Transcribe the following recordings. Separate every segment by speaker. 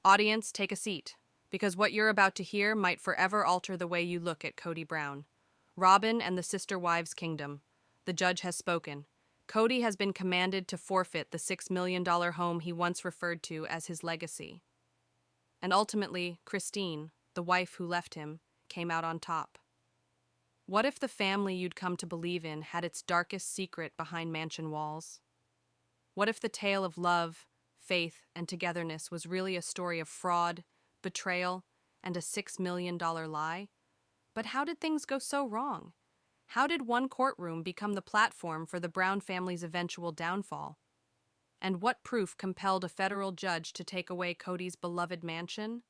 Speaker 1: Audience, take a seat, because what you're about to hear might forever alter the way you look at Kody Brown. Robin and the Sister Wives Kingdom. The judge has spoken. Kody has been commanded to forfeit the $6 million home he once referred to as his legacy. And ultimately, Christine, the wife who left him, came out on top. What if the family you'd come to believe in had its darkest secret behind mansion walls? What if the tale of love, faith, and togetherness was really a story of fraud, betrayal, and a $6 million lie? But how did things go so wrong? How did one courtroom become the platform for the Brown family's eventual downfall? And what proof compelled a federal judge to take away Kody's beloved mansion?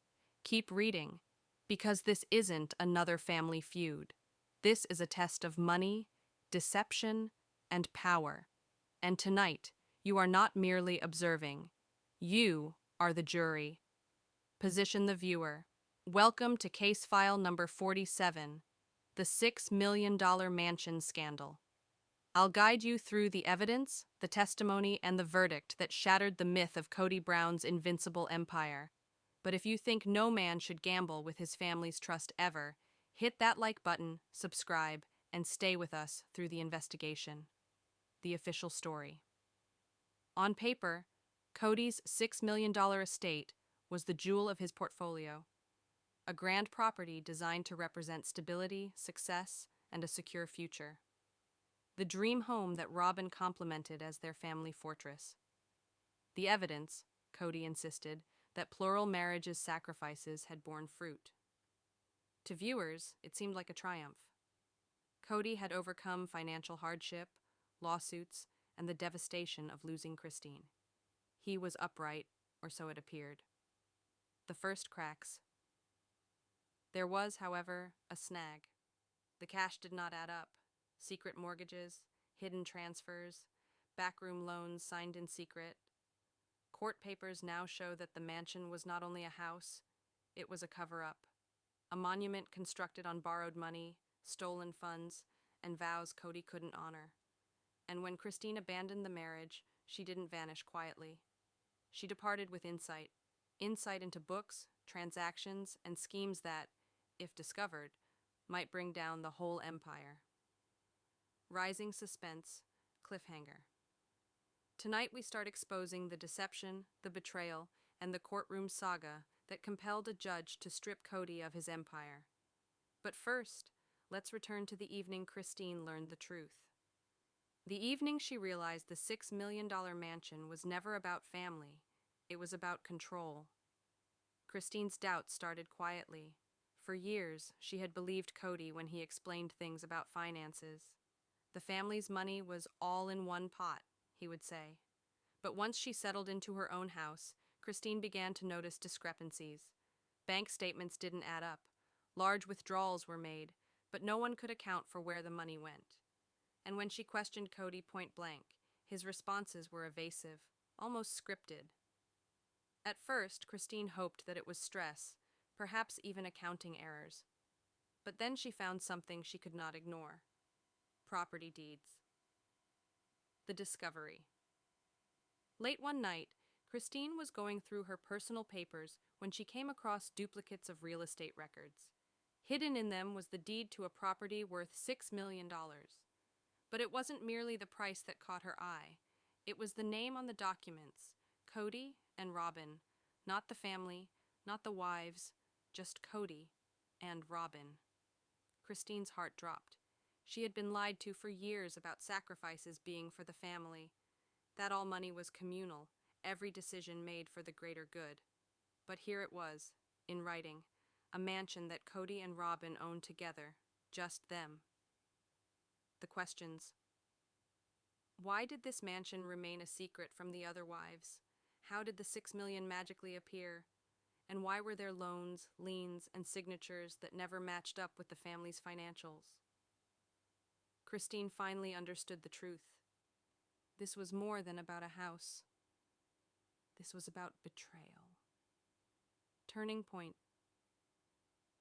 Speaker 1: Keep reading, because this isn't another family feud. This is a test of money, deception, and power. And tonight, you are not merely observing. You are the jury. Position the viewer. Welcome to case file number 47, the $6 million mansion scandal. I'll guide you through the evidence, the testimony, and the verdict that shattered the myth of Kody Brown's invincible empire. But if you think no man should gamble with his family's trust ever, hit that like button, subscribe, and stay with us through the investigation. The official story. On paper, Kody's $6 million estate was the jewel of his portfolio, a grand property designed to represent stability, success, and a secure future. The dream home that Robin complimented as their family fortress. The evidence, Kody insisted, that plural marriages' sacrifices had borne fruit. To viewers, it seemed like a triumph. Kody had overcome financial hardship, lawsuits, and the devastation of losing Christine. He was upright, or so it appeared. The first cracks. There was, however, a snag. The cash did not add up. Secret mortgages, hidden transfers, backroom loans signed in secret. Court papers now show that the mansion was not only a house, it was a cover-up. A monument constructed on borrowed money, stolen funds, and vows Kody couldn't honor. And when Christine abandoned the marriage, she didn't vanish quietly. She departed with insight into books, transactions, and schemes that, if discovered, might bring down the whole empire. Rising suspense, cliffhanger. Tonight we start exposing the deception, the betrayal, and the courtroom saga that compelled a judge to strip Kody of his empire. But first, let's return to the evening Christine learned the truth. The evening she realized the $6 million mansion was never about family, it was about control. Christine's doubts started quietly. For years, she had believed Kody when he explained things about finances. The family's money was all in one pot, he would say. But once she settled into her own house, Christine began to notice discrepancies. Bank statements didn't add up. Large withdrawals were made, but no one could account for where the money went. And when she questioned Kody point blank, his responses were evasive, almost scripted. At first, Christine hoped that it was stress, perhaps even accounting errors. But then she found something she could not ignore. Property deeds. The discovery. Late one night, Christine was going through her personal papers when she came across duplicates of real estate records. Hidden in them was the deed to a property worth $6 million. But it wasn't merely the price that caught her eye. It was the name on the documents, Kody and Robin, not the family, not the wives, just Kody and Robin. Christine's heart dropped. She had been lied to for years about sacrifices being for the family. That all money was communal, every decision made for the greater good. But here it was, in writing, a mansion that Kody and Robin owned together, just them. The questions. Why did this mansion remain a secret from the other wives? How did the $6 million magically appear? And why were there loans, liens, and signatures that never matched up with the family's financials? Christine finally understood the truth. This was more than about a house. This was about betrayal. Turning point.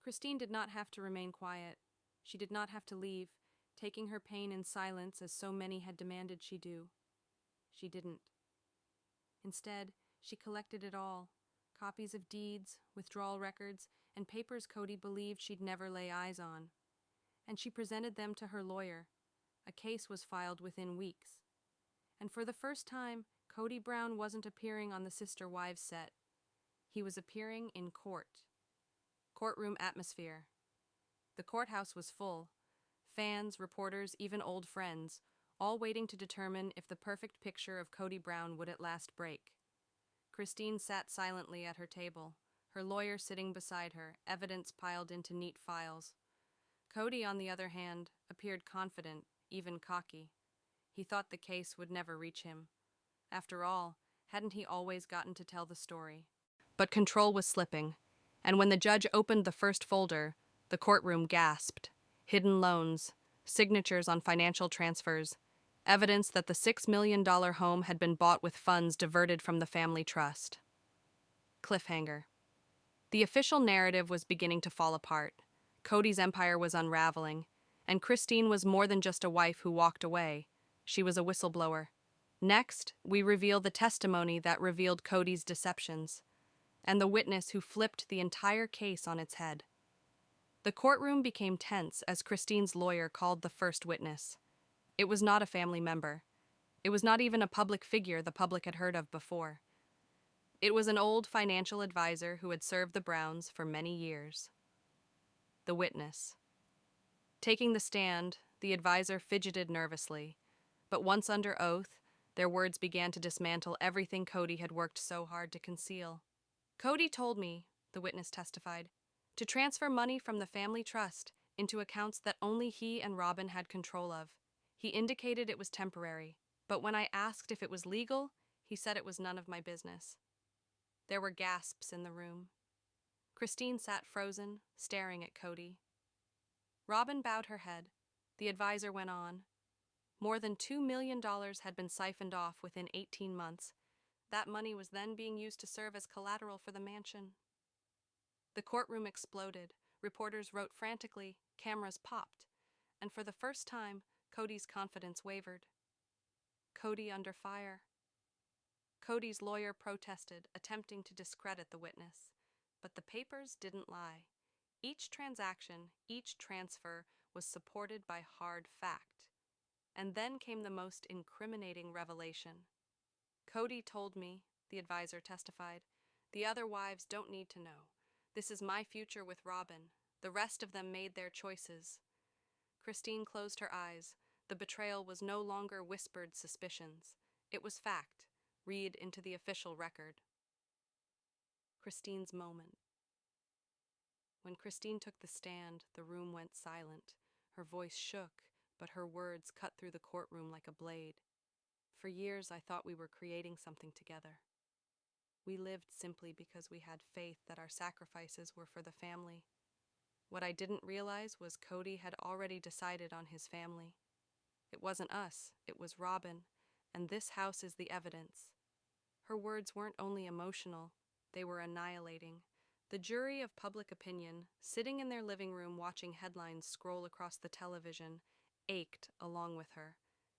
Speaker 1: Christine did not have to remain quiet. She did not have to leave, taking her pain in silence as so many had demanded she do. She didn't. Instead, she collected it all, copies of deeds, withdrawal records, and papers Kody believed she'd never lay eyes on. And she presented them to her lawyer. A case was filed within weeks. And for the first time, Kody Brown wasn't appearing on the Sister Wives set. He was appearing in court. Courtroom atmosphere. The courthouse was full. Fans, reporters, even old friends, all waiting to determine if the perfect picture of Kody Brown would at last break. Christine sat silently at her table, her lawyer sitting beside her, evidence piled into neat files. Kody, on the other hand, appeared confident, even cocky. He thought the case would never reach him. After all, hadn't he always gotten to tell the story? But control was slipping, and when the judge opened the first folder, the courtroom gasped. Hidden loans, signatures on financial transfers, evidence that the $6 million home had been bought with funds diverted from the family trust. Cliffhanger. The official narrative was beginning to fall apart. Kody's empire was unraveling, and Christine was more than just a wife who walked away. She was a whistleblower. Next, we reveal the testimony that revealed Kody's deceptions, and the witness who flipped the entire case on its head. The courtroom became tense as Christine's lawyer called the first witness. It was not a family member. It was not even a public figure the public had heard of before. It was an old financial advisor who had served the Browns for many years. The witness. Taking the stand, the advisor fidgeted nervously, but once under oath, their words began to dismantle everything Kody had worked so hard to conceal. Kody told me, the witness testified, to transfer money from the family trust into accounts that only he and Robin had control of. He indicated it was temporary, but when I asked if it was legal, he said it was none of my business. There were gasps in the room. Christine sat frozen, staring at Kody. Robin bowed her head. The advisor went on. More than $2 million had been siphoned off within 18 months. That money was then being used to serve as collateral for the mansion. The courtroom exploded. Reporters wrote frantically. Cameras popped. And for the first time, Kody's confidence wavered. Kody under fire. Kody's lawyer protested, attempting to discredit the witness. But the papers didn't lie. Each transaction, each transfer was supported by hard fact. And then came the most incriminating revelation. Kody told me, the advisor testified, the other wives don't need to know. This is my future with Robin. The rest of them made their choices. Christine closed her eyes. The betrayal was no longer whispered suspicions. It was fact. Read into the official record. Christine's moment. When Christine took the stand, the room went silent. Her voice shook, but her words cut through the courtroom like a blade. For years, I thought we were creating something together. We lived simply because we had faith that our sacrifices were for the family. What I didn't realize was Kody had already decided on his family. It wasn't us, it was Robin, and this house is the evidence. Her words weren't only emotional, they were annihilating. The jury of public opinion, sitting in their living room watching headlines scroll across the television, ached along with her.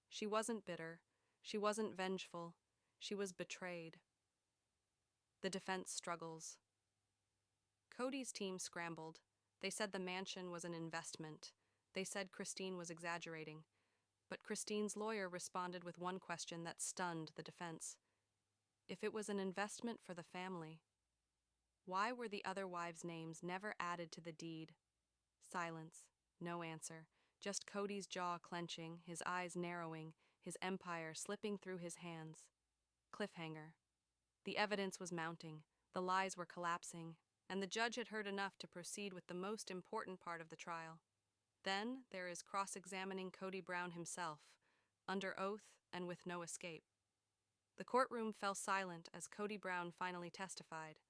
Speaker 1: She wasn't bitter. She wasn't vengeful. She was betrayed. The defense struggles. Kody's team scrambled. They said the mansion was an investment. They said Christine was exaggerating. But Christine's lawyer responded with one question that stunned the defense. If it was an investment for the family, why were the other wives' names never added to the deed? Silence. No answer. Just Kody's jaw clenching, his eyes narrowing, his empire slipping through his hands. Cliffhanger. The evidence was mounting, the lies were collapsing, and the judge had heard enough to proceed with the most important part of the trial. Then there is cross-examining Kody Brown himself, under oath and with no escape. The courtroom fell silent as Kody Brown finally testified.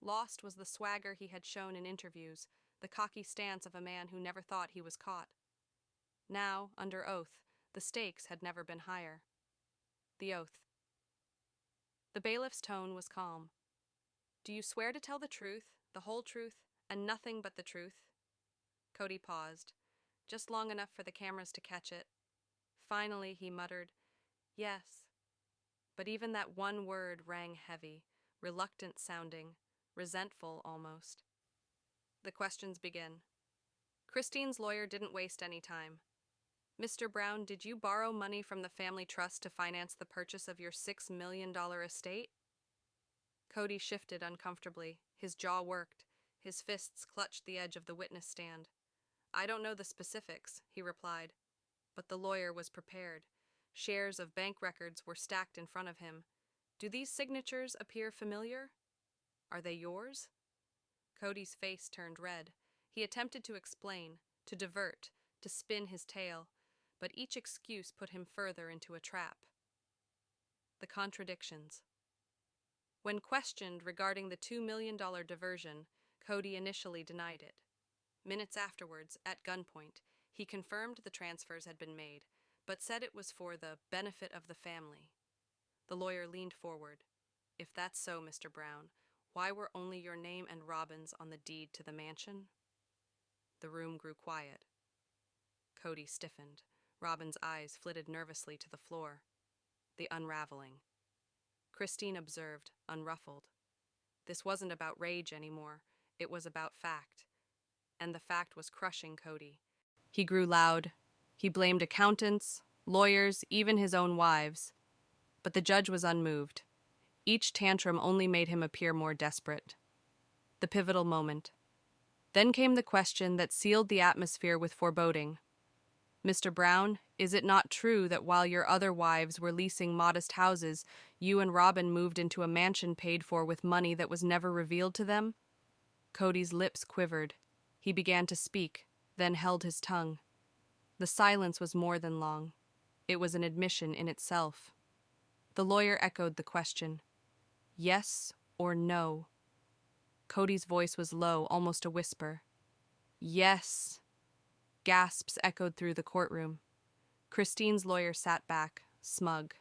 Speaker 1: Lost was the swagger he had shown in interviews, the cocky stance of a man who never thought he was caught. Now, under oath, the stakes had never been higher. The oath. The bailiff's tone was calm. Do you swear to tell the truth, the whole truth, and nothing but the truth? Kody paused, just long enough for the cameras to catch it. Finally, he muttered, yes. But even that one word rang heavy. reluctant sounding, resentful almost. The questions begin. Christine's lawyer didn't waste any time. Mr. Brown, did you borrow money from the family trust to finance the purchase of your $6 million estate? Kody shifted uncomfortably. His jaw worked. His fists clutched the edge of the witness stand. I don't know the specifics, he replied. But the lawyer was prepared. Shares of bank records were stacked in front of him. Do these signatures appear familiar? Are they yours? Kody's face turned red. He attempted to explain, to divert, to spin his tale, but each excuse put him further into a trap. The contradictions. When questioned regarding the $2 million diversion, Kody initially denied it. Minutes afterwards, at gunpoint, he confirmed the transfers had been made, but said it was for the benefit of the family. The lawyer leaned forward. If that's so, Mr. Brown, why were only your name and Robin's on the deed to the mansion? The room grew quiet. Kody stiffened. Robin's eyes flitted nervously to the floor. The unraveling. Christine observed, unruffled. This wasn't about rage anymore. It was about fact. And the fact was crushing Kody. He grew loud. He blamed accountants, lawyers, even his own wives. But the judge was unmoved. Each tantrum only made him appear more desperate. The pivotal moment. Then came the question that sealed the atmosphere with foreboding. Mr. Brown, is it not true that while your other wives were leasing modest houses, you and Robin moved into a mansion paid for with money that was never revealed to them? Kody's lips quivered. He began to speak, then held his tongue. The silence was more than long. It was an admission in itself. The lawyer echoed the question. Yes or no? Kody's voice was low, almost a whisper. Yes. Gasps echoed through the courtroom. Christine's lawyer sat back, smug.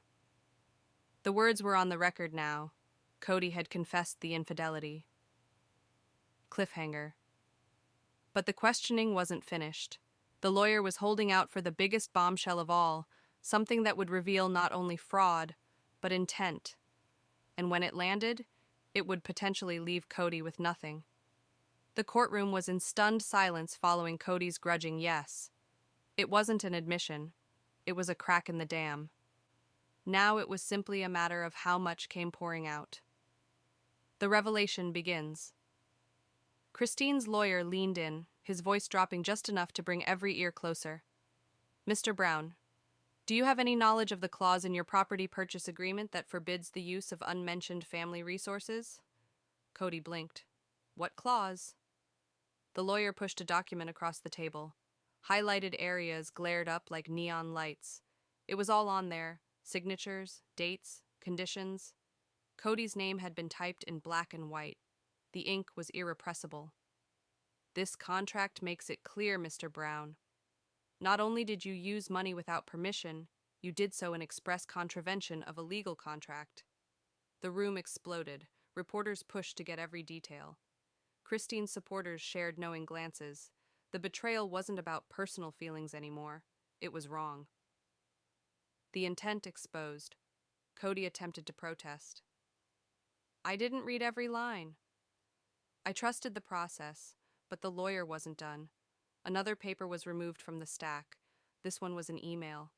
Speaker 1: The words were on the record now. Kody had confessed the infidelity. Cliffhanger. But the questioning wasn't finished. The lawyer was holding out for the biggest bombshell of all, something that would reveal not only fraud, but intent. And when it landed, it would potentially leave Kody with nothing. The courtroom was in stunned silence following Kody's grudging yes. It wasn't an admission. It was a crack in the dam. Now it was simply a matter of how much came pouring out. The revelation begins. Christine's lawyer leaned in, his voice dropping just enough to bring every ear closer. Mr. Brown, do you have any knowledge of the clause in your property purchase agreement that forbids the use of unmentioned family resources? Kody blinked. What clause? The lawyer pushed a document across the table. Highlighted areas glared up like neon lights. It was all on there. Signatures, dates, conditions. Kody's name had been typed in black and white. The ink was irrepressible. This contract makes it clear, Mr. Brown. Not only did you use money without permission, you did so in express contravention of a legal contract. The room exploded. Reporters pushed to get every detail. Christine's supporters shared knowing glances. The betrayal wasn't about personal feelings anymore. It was wrong. The intent exposed. Kody attempted to protest. I didn't read every line. I trusted the process, but the lawyer wasn't done. Another paper was removed from the stack. This one was an email.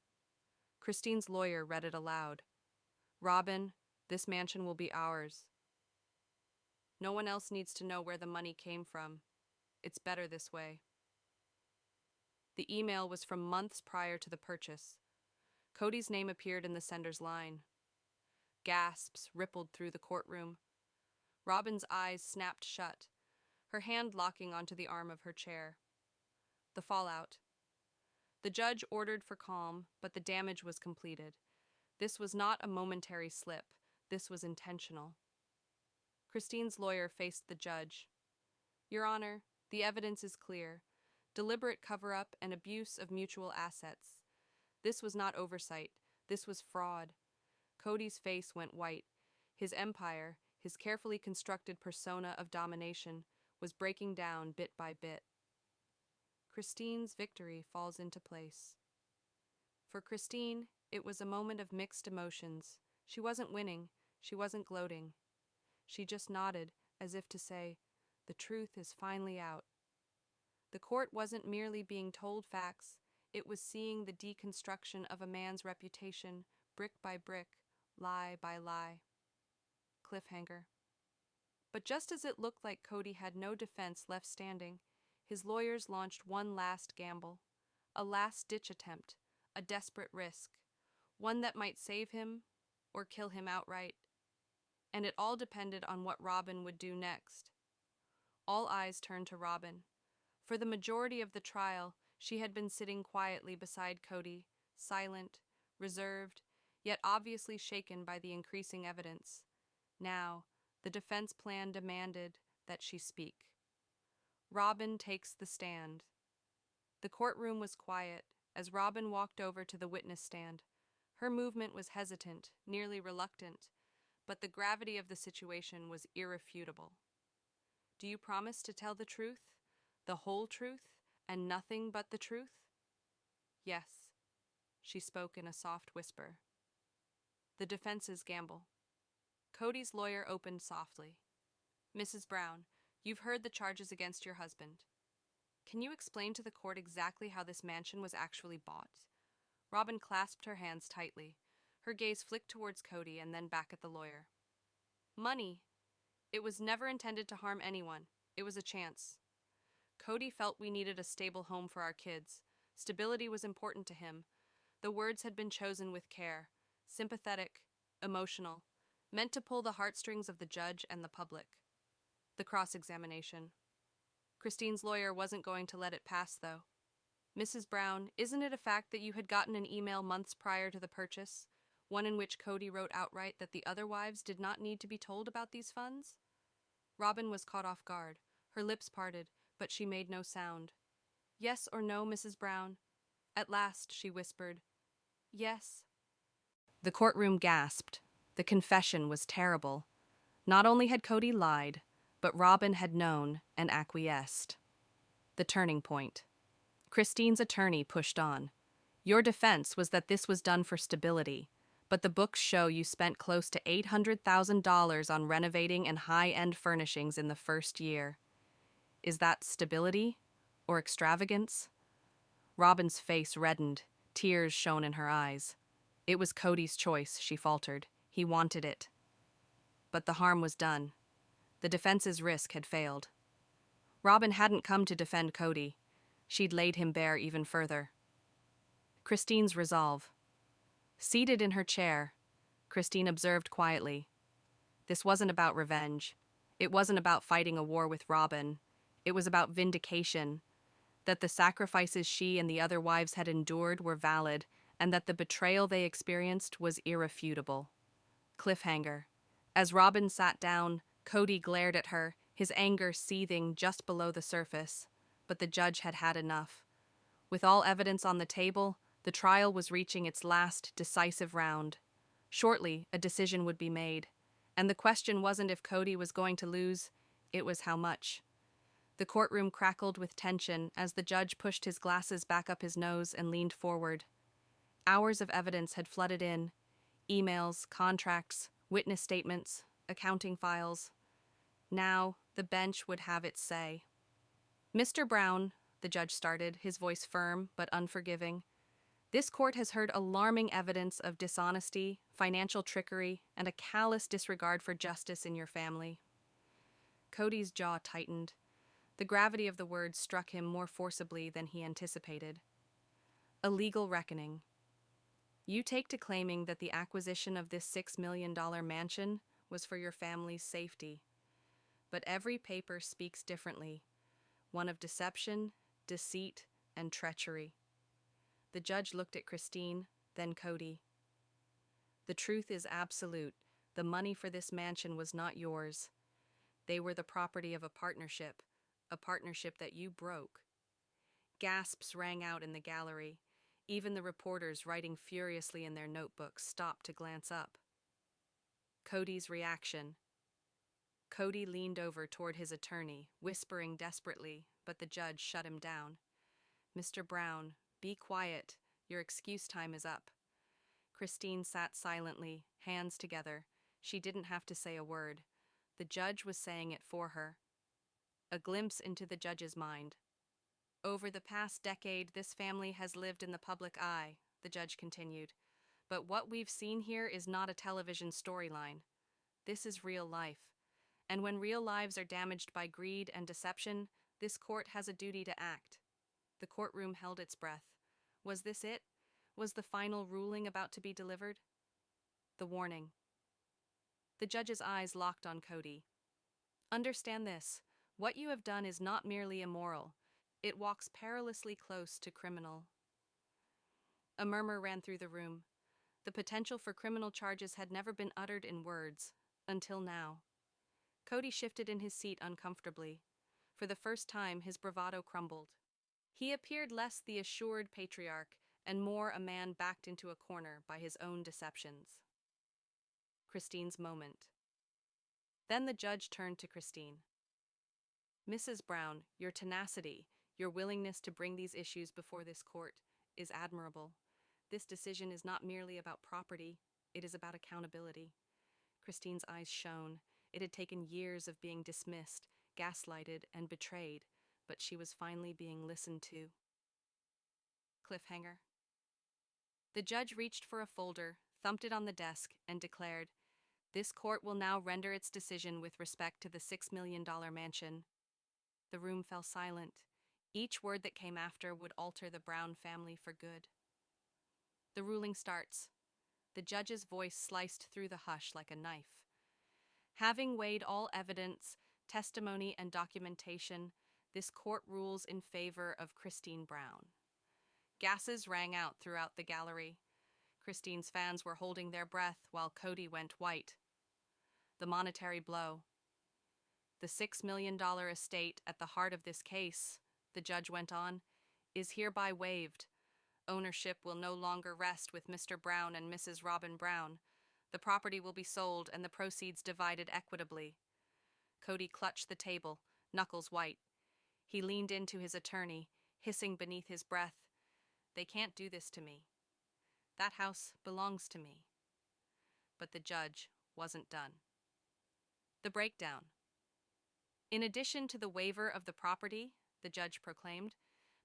Speaker 1: Christine's lawyer read it aloud. Robin, this mansion will be ours. No one else needs to know where the money came from. It's better this way. The email was from months prior to the purchase. Kody's name appeared in the sender's line. Gasps rippled through the courtroom. Robin's eyes snapped shut, her hand locking onto the arm of her chair. The fallout. The judge ordered for calm, but the damage was completed. This was not a momentary slip. This was intentional. Christine's lawyer faced the judge. Your Honor, the evidence is clear. Deliberate cover-up and abuse of mutual assets. This was not oversight. This was fraud. Kody's face went white. His empire, his carefully constructed persona of domination, was breaking down bit by bit. Christine's victory falls into place. For Christine, it was a moment of mixed emotions. She wasn't winning. She wasn't gloating. She just nodded, as if to say, "The truth is finally out." The court wasn't merely being told facts, it was seeing the deconstruction of a man's reputation, brick by brick, lie by lie. Cliffhanger. But just as it looked like Kody had no defense left standing, his lawyers launched one last gamble, a last-ditch attempt, a desperate risk, one that might save him or kill him outright. And it all depended on what Robin would do next. All eyes turned to Robin. For the majority of the trial, she had been sitting quietly beside Kody, silent, reserved, yet obviously shaken by the increasing evidence. Now, the defense plan demanded that she speak. Robin takes the stand. The courtroom was quiet as Robin walked over to the witness stand. Her movement was hesitant, nearly reluctant, but the gravity of the situation was irrefutable. "Do you promise to tell the truth, the whole truth, and nothing but the truth?" "Yes," she spoke in a soft whisper. The defense's gamble. Kody's lawyer opened softly. "Mrs. Brown, you've heard the charges against your husband. Can you explain to the court exactly how this mansion was actually bought?" Robin clasped her hands tightly. Her gaze flicked towards Kody and then back at the lawyer. "Money. It was never intended to harm anyone. It was a chance. Kody felt we needed a stable home for our kids. Stability was important to him. The words had been chosen with care, sympathetic, emotional, meant to pull the heartstrings of the judge and the public. The cross-examination. Christine's lawyer wasn't going to let it pass, though. "Mrs. Brown, isn't it a fact that you had gotten an email months prior to the purchase, one in which Kody wrote outright that the other wives did not need to be told about these funds?" Robin was caught off guard. Her lips parted, but she made no sound. "Yes or no, Mrs. Brown?" At last, she whispered, "Yes." The courtroom gasped. The confession was terrible. Not only had Kody lied, but Robin had known and acquiesced. The turning point. Christine's attorney pushed on. "Your defense was that this was done for stability, but the books show you spent close to $800,000 on renovating and high-end furnishings in the first year. Is that stability or extravagance?" Robin's face reddened, tears shone in her eyes. "It was Kody's choice," she faltered. "He wanted it." But the harm was done. The defense's risk had failed. Robin hadn't come to defend Kody. She'd laid him bare even further. Christine's resolve. Seated in her chair, Christine observed quietly. This wasn't about revenge. It wasn't about fighting a war with Robin. It was about vindication, that the sacrifices she and the other wives had endured were valid, and that the betrayal they experienced was irrefutable. Cliffhanger. As Robin sat down, Kody glared at her, his anger seething just below the surface. But the judge had had enough. With all evidence on the table, the trial was reaching its last, decisive round. Shortly, a decision would be made. And the question wasn't if Kody was going to lose, it was how much. The courtroom crackled with tension as the judge pushed his glasses back up his nose and leaned forward. Hours of evidence had flooded in. Emails, contracts, witness statements, accounting files. Now, the bench would have its say. "Mr. Brown," the judge started, his voice firm but unforgiving, "this court has heard alarming evidence of dishonesty, financial trickery, and a callous disregard for justice in your family." Kody's jaw tightened. The gravity of the words struck him more forcibly than he anticipated. "A legal reckoning. You take to claiming that the acquisition of this $6 million mansion was for your family's safety. But every paper speaks differently. One of deception, deceit, and treachery." The judge looked at Christine, then Kody. "The truth is absolute. The money for this mansion was not yours. They were the property of a partnership that you broke." Gasps rang out in the gallery. Even the reporters writing furiously in their notebooks stopped to glance up. Kody's reaction. Kody leaned over toward his attorney, whispering desperately, but the judge shut him down. "Mr. Brown, be quiet. Your excuse time is up." Christine sat silently, hands together. She didn't have to say a word. The judge was saying it for her. A glimpse into the judge's mind. Over the past decade, this family has lived in the public eye, the judge continued. But what we've seen here is not a television storyline. This is real life. And when real lives are damaged by greed and deception, this court has a duty to act. The courtroom held its breath. Was this it? Was the final ruling about to be delivered? The warning. The judge's eyes locked on Kody. Understand this. What you have done is not merely immoral. It walks perilously close to criminal. A murmur ran through the room. The potential for criminal charges had never been uttered in words, until now. Kody shifted in his seat uncomfortably. For the first time, his bravado crumbled. He appeared less the assured patriarch and more a man backed into a corner by his own deceptions. Christine's moment. Then the judge turned to Christine. Mrs. Brown, your tenacity, your willingness to bring these issues before this court is admirable. This decision is not merely about property, it is about accountability. Christine's eyes shone. It had taken years of being dismissed, gaslighted, and betrayed, but she was finally being listened to. Cliffhanger. The judge reached for a folder, thumped it on the desk, and declared, "This court will now render its decision with respect to the $6 million mansion." The room fell silent. Each word that came after would alter the Brown family for good. The ruling starts. The judge's voice sliced through the hush like a knife. Having weighed all evidence, testimony, and documentation, this court rules in favor of Christine Brown. Gasses rang out throughout the gallery. Christine's fans were holding their breath while Kody went white. The monetary blow. The $6 million estate at the heart of this case, the judge went on, is hereby waived. Ownership will no longer rest with Mr. Brown and Mrs. Robin Brown. The property will be sold and the proceeds divided equitably. Kody clutched the table, knuckles white. He leaned into his attorney, hissing beneath his breath, "They can't do this to me. That house belongs to me." But the judge wasn't done. The breakdown. In addition to the waiver of the property, the judge proclaimed,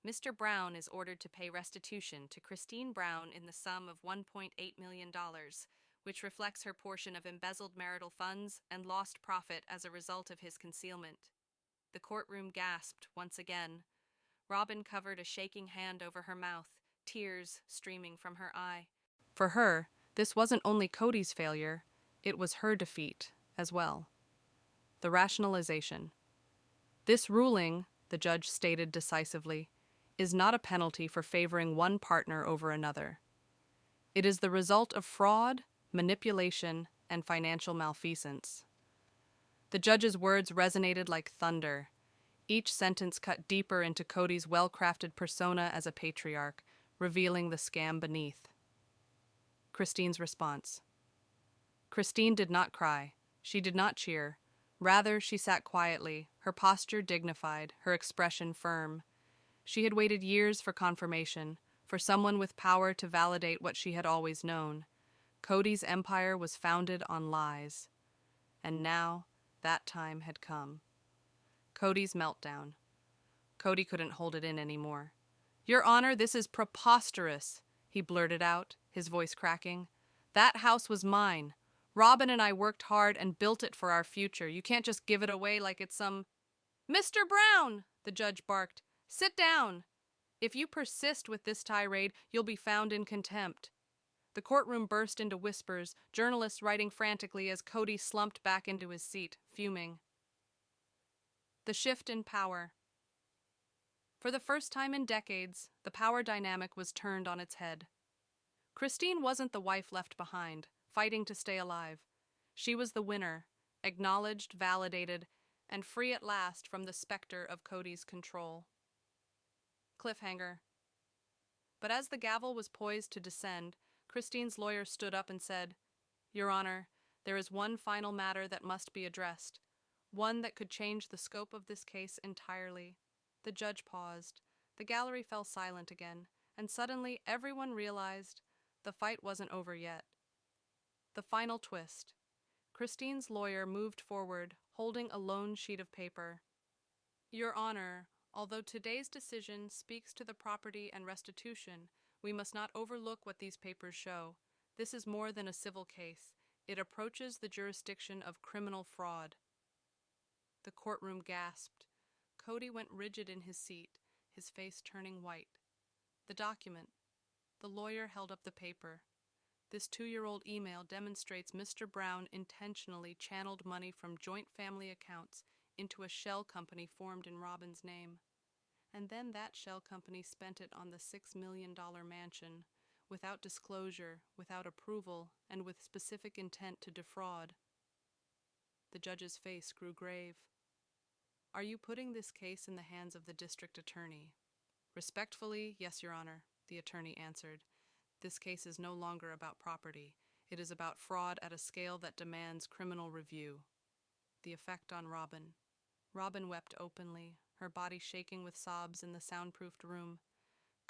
Speaker 1: Mr. Brown is ordered to pay restitution to Christine Brown in the sum of $1.8 million, which reflects her portion of embezzled marital funds and lost profit as a result of his concealment. The courtroom gasped once again. Robin covered a shaking hand over her mouth, tears streaming from her eye. For her, this wasn't only Kody's failure, it was her defeat as well. The rationalization. This ruling, the judge stated decisively, is not a penalty for favoring one partner over another. It is the result of fraud, manipulation, and financial malfeasance. The judge's words resonated like thunder. Each sentence cut deeper into Kody's well-crafted persona as a patriarch, revealing the scam beneath. Christine's response. Christine did not cry. She did not cheer. Rather, she sat quietly, her posture dignified, her expression firm. She had waited years for confirmation, for someone with power to validate what she had always known. Kody's empire was founded on lies. And now, that time had come. Kody's meltdown. Kody couldn't hold it in anymore. "Your Honor, this is preposterous," he blurted out, his voice cracking. "That house was mine. Robin and I worked hard and built it for our future. You can't just give it away like it's some—" "Mr. Brown!" the judge barked. "Sit down. If you persist with this tirade, you'll be found in contempt." The courtroom burst into whispers, journalists writing frantically as Kody slumped back into his seat, fuming. The shift in power. For the first time in decades, the power dynamic was turned on its head. Christine wasn't the wife left behind, fighting to stay alive. She was the winner, acknowledged, validated, and free at last from the specter of Kody's control. Cliffhanger. But as the gavel was poised to descend, Christine's lawyer stood up and said, "Your Honor, there is one final matter that must be addressed, one that could change the scope of this case entirely." The judge paused. The gallery fell silent again, and suddenly everyone realized the fight wasn't over yet. The final twist. Christine's lawyer moved forward, holding a lone sheet of paper. Your Honor, although today's decision speaks to the property and restitution, we must not overlook what these papers show. This is more than a civil case. It approaches the jurisdiction of criminal fraud. The courtroom gasped. Kody went rigid in his seat, his face turning white. The document. The lawyer held up the paper. This 2-year-old email demonstrates Mr. Brown intentionally channeled money from joint family accounts into a shell company formed in Robin's name. And then that shell company spent it on the $6 million mansion, without disclosure, without approval, and with specific intent to defraud. The judge's face grew grave. Are you putting this case in the hands of the district attorney? Respectfully, yes, Your Honor, the attorney answered. This case is no longer about property. It is about fraud at a scale that demands criminal review. The effect on Robin. Robin wept openly, her body shaking with sobs in the soundproofed room.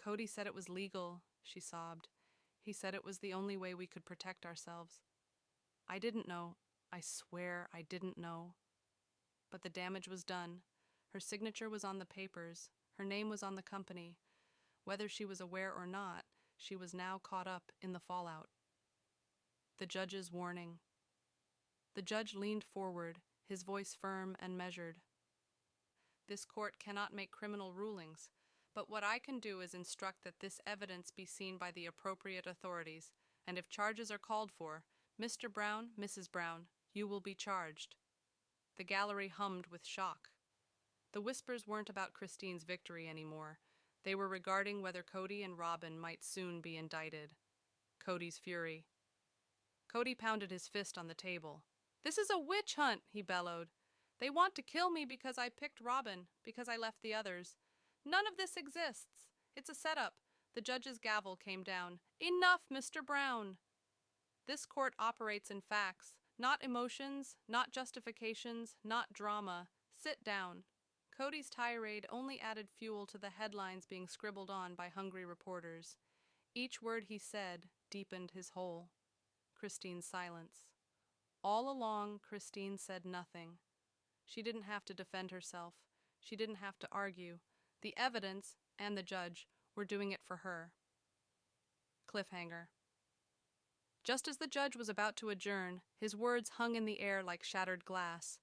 Speaker 1: Kody said it was legal, she sobbed. He said it was the only way we could protect ourselves. I didn't know. I swear I didn't know. But the damage was done. Her signature was on the papers. Her name was on the company. Whether she was aware or not, she was now caught up in the fallout. The judge's warning. The judge leaned forward, his voice firm and measured. This court cannot make criminal rulings, but what I can do is instruct that this evidence be seen by the appropriate authorities, and if charges are called for, Mr. Brown, Mrs. Brown, you will be charged. The gallery hummed with shock. The whispers weren't about Christine's victory anymore. They were regarding whether Kody and Robin might soon be indicted. Kody's fury. Kody pounded his fist on the table. This is a witch hunt, he bellowed. They want to kill me because I picked Robin, because I left the others. None of this exists. It's a setup. The judge's gavel came down. Enough, Mr. Brown! This court operates in facts, not emotions, not justifications, not drama. Sit down. Kody's tirade only added fuel to the headlines being scribbled on by hungry reporters. Each word he said deepened his hole. Christine's silence. All along, Christine said nothing. She didn't have to defend herself. She didn't have to argue. The evidence, and the judge, were doing it for her. Cliffhanger. Just as the judge was about to adjourn, his words hung in the air like shattered glass.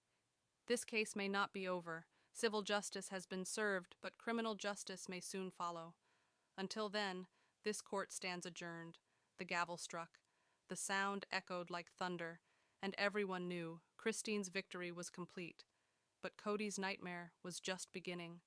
Speaker 1: This case may not be over. Civil justice has been served, but criminal justice may soon follow. Until then, this court stands adjourned. The gavel struck. The sound echoed like thunder, and everyone knew Christine's victory was complete. But Kody's nightmare was just beginning.